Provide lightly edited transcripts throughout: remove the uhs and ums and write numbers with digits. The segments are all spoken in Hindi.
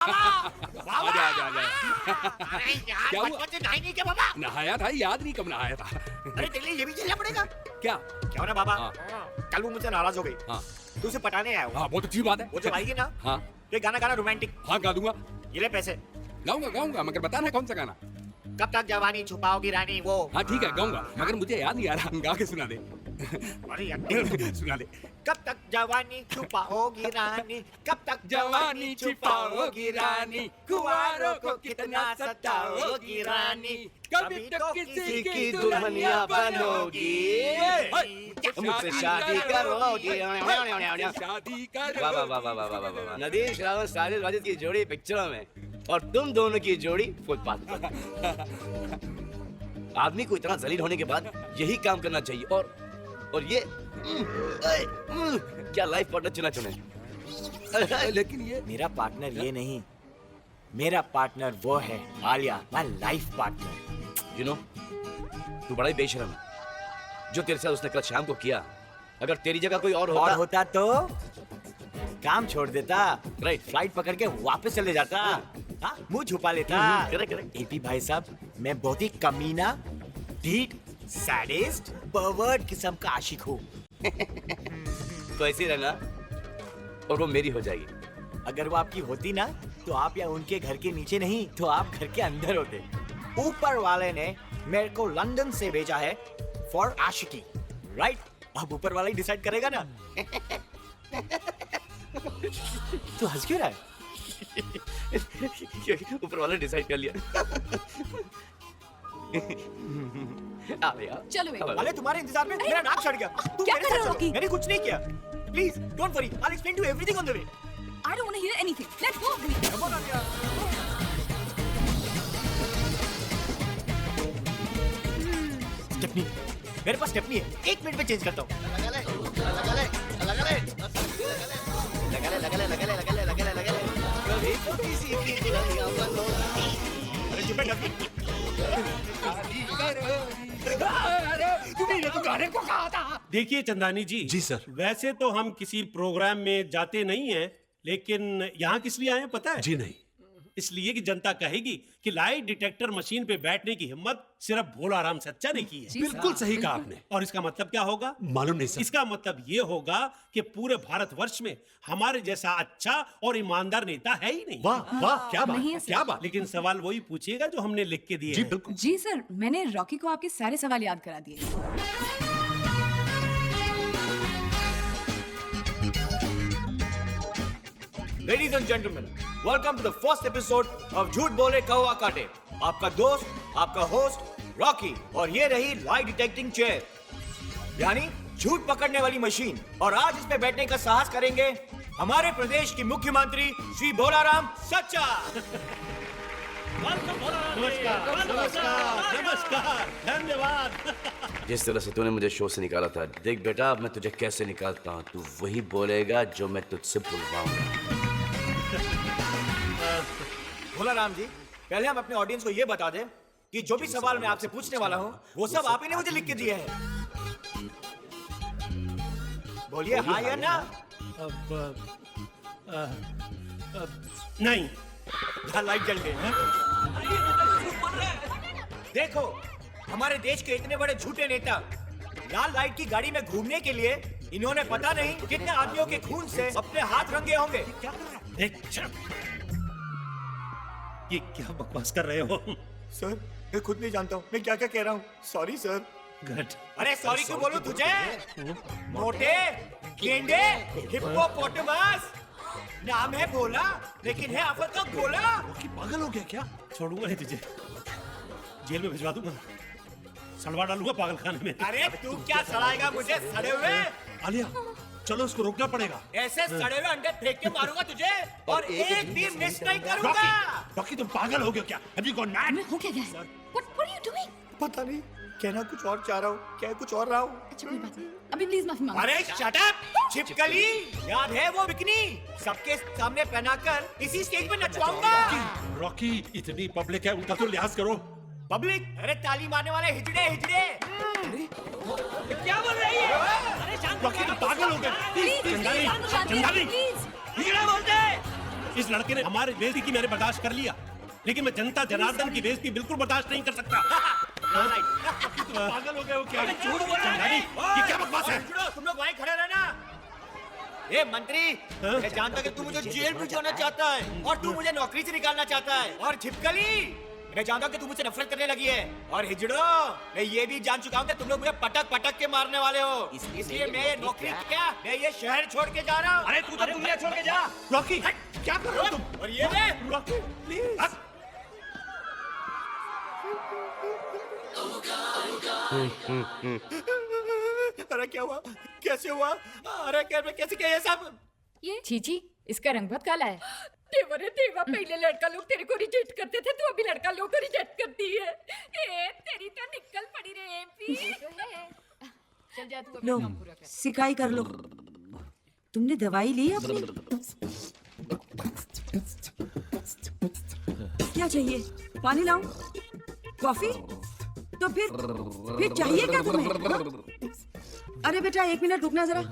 आजा आजा आजा। अरे यार क्या हुआ? बचपन से नहाई नहीं क्या बाबा? नहाया था, याद नहीं कब नहाया था। अरे तेरे लिए ये भी झेलना पड़ेगा। क्या? क्या हो ना बाबा? हाँ। कल वो मुझसे नाराज हो गई। हाँ तू उसे पटाने आया हो। हाँ, बहुत अच्छी बात है। वो जब आएगी ना, हाँ तो एक गाना गाना रोमांटिक। हाँ, गा दूंगा। ये ले पैसे। गाऊंगा गाऊंगा, मगर बताना कौन सा गाना। कब तक जवानी छुपाओगी रानी वो। हाँ ठीक है, गाऊंगा, मगर मुझे याद नहीं आ रहा। गा के सुना दे। अरे यार, सुना दे। कब तक जवानी छुपाओगी रानी, कब तक जवानी छुपाओगी रानी, कुंवारों को कितना सताओगी रानी, कभी तो किसी की दुल्हनिया बनोगी, मुझसे शादी करोगी। शादी वाह करो। वाह वाह वाह वाह वाह वाह। नदीम श्रावण साजिद वाजिद की जोड़ी पिक्चरों में और तुम दोनों की जोड़ी फुटपाथ पर। आदमी को इतना जलील होने के बाद यही काम करना चाहिए और ये क्या लाइफ पार्टनर चुना चुने। लेकिन ये मेरा पार्टनर ये नहीं, मेरा पार्टनर वो है Alia, my life partner. You know तू बड़ा ही बेशरम है। जो तेरे साथ उसने कल शाम को किया, अगर तेरी जगह कोई और और होता होता तो काम छोड़ देता, राइट फ्लाइट पकड़ के वापस चले जाता, हाँ, मुंह छुपा लेता। Correct correct. एपी भाई साहब, मैं बहुत ही कमीना, ढीठ, सैडिस्ट, परवर्ट किस्म का आशिक हूँ। तो ऐसे ही रहना और वो मेरी हो जाएगी। अगर वो आपकी होती ना, तो आप या उनके घर के नीचे नहीं, तो आप घर के अंदर होते। ऊपर वाले ने मेरे को लंदन से भेजा है फॉर आशिकी, राइट? अब ऊपर वाला ही डिसाइड करेगा ना। तू हंस क्यों रहा है? ऊपर वाले डिसाइड कर लिया। आ गया। चलो बेटा। अरे तुम्हारे इंतजार में मेरा नाक चढ़ गया। तू क्या मेरे कर साथ रहे हो, चलो। रॉकी? मैंने कुछ नहीं किया। Please don't worry, I will explain to everything on the way. I don't want to hear anything. Let's go, Abhi. Come on, Alia. Stepney, मेरे पास स्टेपनी है, 1 मिनट में चेंज करता हूँ। अरे चुप है डफी। अरे तूने तो गाने को कहा था। देखिए चंदानी जी। जी सर। वैसे तो हम किसी प्रोग्राम में जाते नहीं हैं, लेकिन यहाँ किस लिए आए हैं पता है? जी नहीं। इसलिए कि जनता कहेगी कि लाई डिटेक्टर मशीन पे बैठने की हिम्मत सिर्फ भोला राम सच्चा ने की है। जी बिल्कुल सर, सही कहा बिल्कुल। आपने। और इसका मतलब क्या होगा? मालूम नहीं सर। इसका मतलब ये होगा कि पूरे भारतवर्ष में हमारे जैसा अच्छा और ईमानदार नेता है ही नहीं। वाह वाह, क्या बात नहीं है, है सर। क्या बात। लेकिन सवाल वही पूछिएगा जो हमने लिख के दिए जी हैं। बिल्कुल। जी सर, मैंने रॉकी को आपके सारे सवाल याद करा दिए। Ladies and gentlemen, welcome to the first episode of झूठ बोले कौवा काटे। आपका दोस्त, आपका होस्ट रॉकी, और ये रही लाई डिटेक्टिंग चेयर, यानी झूठ पकड़ने वाली मशीन। और आज इस पे बैठने का साहस करेंगे हमारे प्रदेश की मुख्यमंत्री श्री भोलाराम सच्चा। नमस्कार नमस्कार नमस्कार, धन्यवाद। जिस तरह से तूने मुझे शो से निकाला था, देख बेटा अब मैं तुझे कैसे निकालता हूँ। तू वही बोलेगा जो मैं तुझसे बुलवाऊंगा। भोलाराम जी, पहले हम अपने ऑडियंस को ये बता दें कि जो भी सवाल मैं आपसे पूछने वाला हूँ, वो सब आप ही ने मुझे लिख के दिए हैं। बोलिए हाँ या ना। नहीं। यहाँ लाइट जल गई है। देखो, हमारे देश के इतने बड़े झूठे नेता लाल लाइट की गाड़ी में घूमने के लिए इन्होंने पता नहीं कितने आदमियों के खून से अपने हाथ रंगे होंगे। क्या कर रहा है? देख, ये क्या बकवास कर रहे हो? सर, मैं खुद नहीं जानता हूँ मैं क्या क्या कह रहा हूँ। Sorry sir. घट। अरे सॉरी क्यों बोलूं तुझे? मोटे, गेंडे, हिप्पोपोटामस, नाम है भोला, लेकिन है आफत का गोला। कि पागल हो गया क्या? छोड़ूंगा नहीं तुझे, जेल में भिजवा दूंगा, सड़वा डालूंगा पागल खाने में। अरे तू क्या सड़ाएगा मुझे सड़े हुए? आलिया, चलो इसको रोकना पड़ेगा। ऐसे सड़े हुए अंडे फेंक के मारूंगा तुझे और एक भी मिस नहीं करूंगा। रॉकी, रॉकी तुम पागल हो गया क्या? Have you gone mad? मैं हो क्या गया? What are you doing? पता नहीं, कहना कुछ और चाह रहा हूँ, क्या कुछ और रहा हूँ। अच्छा कोई बात नहीं, अभी प्लीज माफी मांगो। अरे शट अप, छिपकली, याद है वो बिकनी? सबके सामने पहनाकर इसी स्टेज पे नचवाऊंगा। रॉकी, इतनी पब्लिक है, उनका तो लिहाज करो। पब्लिक, अरे ताली मारने वाले हिजड़े हिजड़े। क्या बोल रही है? अरे शांत रॉकी तुम पागल हो गए। प्लीज चंदानी, शांत हो जाइए, चंदानी, प्लीज। हिजड़े बोलते। इस लड़के ने हमारे बेइज्जती की मैंने बर्दाश्त कर लिया, लेकिन मैं जनता जनार्दन की बेइज्जती बिल्कुल बर्दाश्त नहीं कर सकता। पागल हो गए हो क्या? झूठ बोल रहा है। ये क्या बकवास है? तुम लोग वहीं खड़े रहना। ए मंत्री, मैं जानता कि तू मुझे जेल भिजवाना चाहता है और तू मुझे नौकरी से निकालना चाहता है। और छिपकली, मैं जानता हूँ कि तू मुझसे नफरत करने लगी है। और हिजड़ो, मैं ये भी जान चुका हूँ कि तुम लोग मुझे पटक पटक के मारने वाले हो। इसलिए मैं ये नौकरी क्या, मैं ये शहर छोड़ के जा रहा हूँ। अरे तू तो दुनिया छोड़ के जा। रॉकी, क्या कर रहे हो तुम? और ये ले। Rocky, please. अरे क्या हुआ, कैसे हुआ? अरे कैसे क्या ये सब? ये चीची, इसका रंग बहुत काला है। देवा रे देवा, पहले लड़का लोग तेरे को रिजेक्ट करते थे, तू अभी लड़का लोग को रिजेक्ट करती है। ए, तेरी तो निकल पड़ी रे एमपी। चल जा तू लो अपना काम पूरा कर। सिकाई कर लो। तुमने दवाई ली अपनी? क्या चाहिए? पानी लाऊं? कॉफी? तो फिर चाहिए क्या तुम्हें? हाँ? अरे बेटा 1 मिनट रुकना जरा।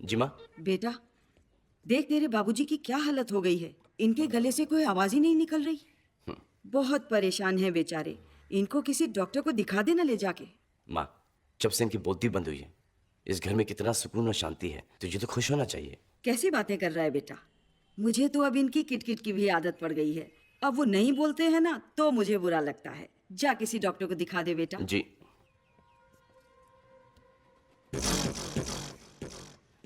जी माँ। बेटा देख, तेरे बाबूजी की क्या हालत हो गई है। इनके गले से कोई आवाज ही नहीं निकल रही। बहुत परेशान हैं बेचारे। इनको किसी डॉक्टर को दिखा देना ले जाके। माँ, जब से इनकी बोलती बंद हुई है, इस घर में कितना सुकून और शांति है, तुझे तो खुश होना चाहिए। कैसी बातें कर रहा है बेटा? मुझे तो अब इनकी किटकिट की भी आदत पड़ गई है। अब वो नहीं बोलते हैं ना तो मुझे बुरा लगता है। जा किसी डॉक्टर को दिखा दे बेटा। जी।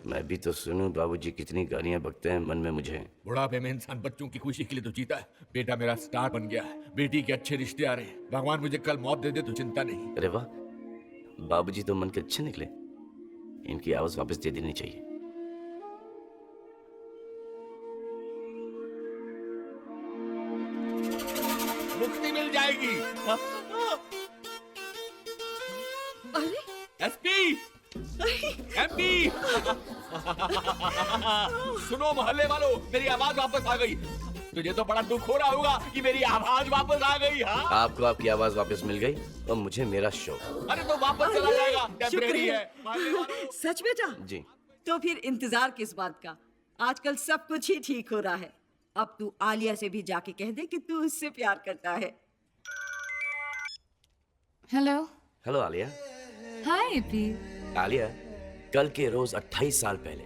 मैं भी तो सुनूं बाबूजी कितनी गालियां बकते हैं मन में मुझे। बुढ़ापे में इंसान बच्चों की खुशी के लिए तो जीता है। बेटा मेरा स्टार बन गया है, बेटी के अच्छे रिश्ते आ रहे हैं। भगवान मुझे कल मौत दे दे तो चिंता नहीं। अरे वाह, बाबूजी तो मन के अच्छे निकले। इनकी आवाज वापस दे देनी चाहिए। मुक्ति मिल जाएगी। अरे एसपी, एमपी, सुनो मोहल्ले वालों, मेरी आवाज वापस आ गई। तुझे तो बड़ा दुख हो रहा होगा कि मेरी आवाज वापस आ गई। हाँ, आपको आपकी आवाज वापस मिल गई और मुझे मेरा शो। अरे तो वापस चला जाएगा, टेम्परेरी है। सच बेटा? जी। तो फिर इंतजार किस बात का? आजकल सब कुछ ही ठीक हो रहा है। अब तू आलिया से भी जाके कह दे कि तू उससे प्यार करता है। हेलो। हेलो आलिया। हाय एपी। आलिया, कल के रोज 28 साल पहले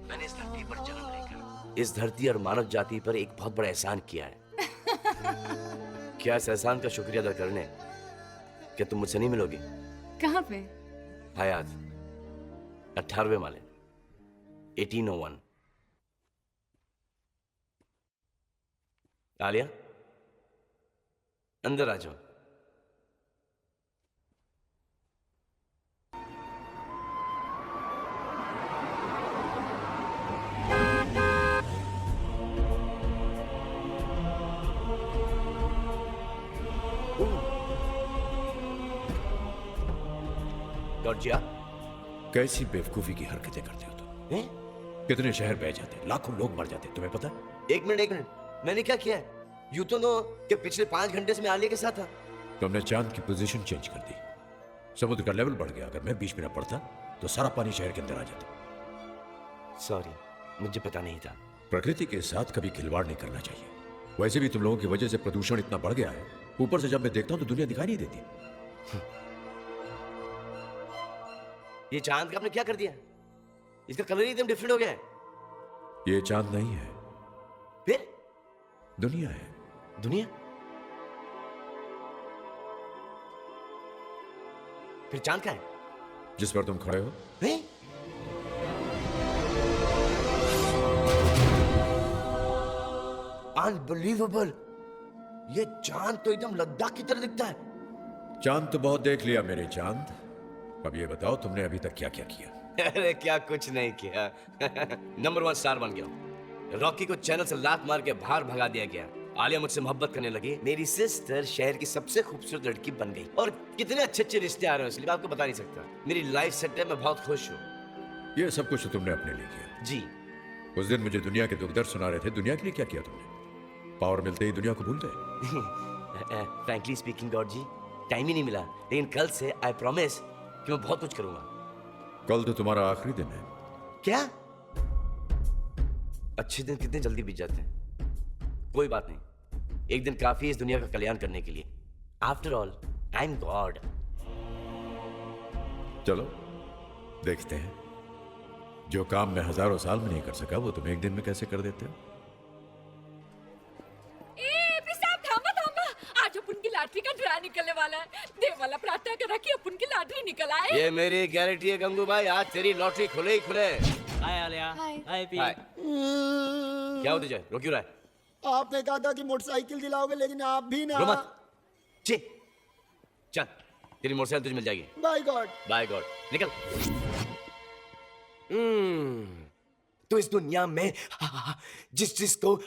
मैंने इस धरती पर जन्म लेकर इस धरती और मानव जाति पर एक बहुत बड़ा एहसान किया है। क्या इस एहसान का शुक्रिया अदा करने क्या तुम मुझसे नहीं मिलोगी? कहाँ पे? हयात 18वें माले 1801। आलिया, अंदर आ जाओ। जॉर्जिया, कैसी बेवकूफी की हरकतें करते हो तुम? हैं? कितने शहर बह जाते, लाखों लोग मर जाते, तुम्हें पता है? एक मिनट, मैंने क्या किया है? यूं तो कि पिछले 5 घंटे से मैं आलिया के साथ था। तुमने चांद की पोजीशन चेंज कर दी। समुद्र का लेवल बढ़ गया। अगर मैं बीच में न पड़ता तो सारा पानी शहर के अंदर आ जाता। सॉरी, मुझे पता नहीं था। प्रकृति के साथ कभी खिलवाड़ नहीं करना चाहिए। वैसे भी तुम लोगों की वजह से प्रदूषण इतना बढ़ गया है, ऊपर से जब मैं देखता हूं तो दुनिया दिखाई नहीं देती। ये चांद का आपने क्या कर दिया? इसका कलर ही एकदम डिफरेंट हो गया है। ये चांद नहीं है, फिर दुनिया है। दुनिया? फिर चांद का है जिस पर तुम खड़े हो। हैं? अनबिलीवेबल! ये चांद तो एकदम लद्दाख की तरह दिखता है। चांद तो बहुत देख लिया मेरे चांद। अब ये बताओ तुमने अभी तक क्या क्या किया? अरे क्या कुछ नहीं किया। नंबर 1 स्टार बन गया। रॉकी को चैनल से लात मार के बाहर भगा दिया गया। आलिया मुझसे मोहब्बत करने लगी। मेरी सिस्टर शहर की सबसे खूबसूरत लड़की बन गई। और कितने अच्छे अच्छे रिश्ते आ रहे हैं, इसलिए मैं आपको बता नहीं सकता। मेरी लाइफ सेट है, मैं बहुत खुश हूँ। ये सब कुछ तो तुमने अपने लिए किया। जी। उस दिन मुझे दुनिया के दुख दर्द सुना रहे थे। दुनिया के लिए क्या किया तुमने? पावर मिलते ही दुनिया को भूल गए। फ्रैंकली स्पीकिंग गॉड जी, टाइम ही नहीं मिला। लेकिन कल से आई प्रॉमिस कि मैं बहुत कुछ करूंगा। कल तो तुम्हारा आखिरी दिन है। क्या? अच्छे दिन कितने जल्दी बीत जाते हैं। कोई बात नहीं, एक दिन काफी है इस दुनिया का कल्याण करने के लिए। After all I am God. चलो देखते हैं, जो काम मैं हजारों साल में नहीं कर सका वो तुम एक दिन में कैसे कर देते हो। एपी साहब थामा थामा, आज अपन की लॉटरी का ड्रा निकलने वाला है। देव वाला प्रार्थना करा कि अपन की लॉटरी निकल आए। ये मेरी गारंटी है गंगू भाई, आज तेरी लॉटरी खुले ही खुले। हाय आलिया, हाय पी। हाय। क्या होते जाए, रो क्यों रहा है? आपने कहा था कि मोटरसाइकिल दिलाओगे, लेकिन आप भी ना। रो मत, ची चल, तेरी मोटरसाइकिल तुझे मिल जाएगी। Bye God. बाय गॉड, निकल। तो इस दुनिया में जिस जिसको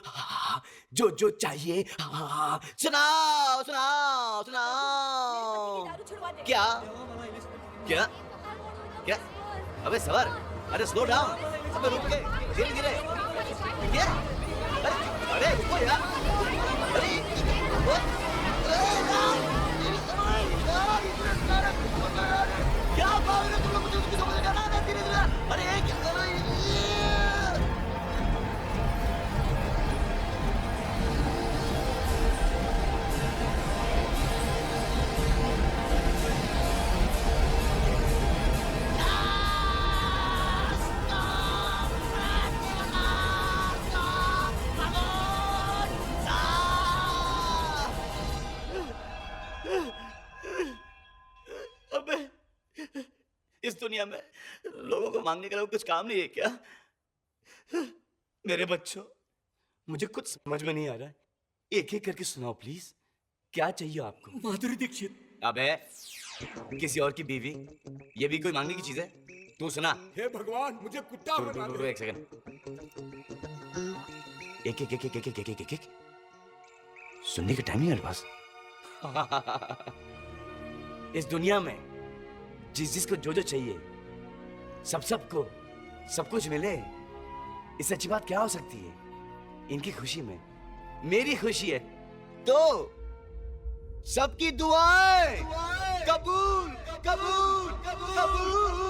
जो जो चाहिए सुनाओ सुनाओ सुनाओ। क्या क्या क्या? अबे सवर, अरे स्लो डाउन, अबे रुक के, धीरे धीरे। क्या? अरे रुको यार, अरे क्या बात है, तुम लोग मुझे कुछ समझ नहीं आ रहा। धीरे धीरे, अरे क्या कर रहे हैं? अबे इस दुनिया में लोगों को मांगने का कुछ काम नहीं है क्या? मेरे बच्चों, मुझे कुछ समझ में नहीं आ रहा है, एक एक करके सुनाओ प्लीज, क्या चाहिए आपको? माधुरी दीक्षित। अबे किसी और की बीवी, ये भी कोई मांगने की चीज है? तू सुना। हे भगवान, मुझे कुत्ता बना दे। एक सेकंड, एक एक एक एक एक एक एक एक एक सुनने का टाइम नहीं है मेरे पास। इस दुनिया में जिस जिसको जो जो चाहिए, सबको सब कुछ मिले, इससे अच्छी बात क्या हो सकती है? इनकी खुशी में मेरी खुशी है, तो सबकी दुआएं कबूल कबूल कबूल।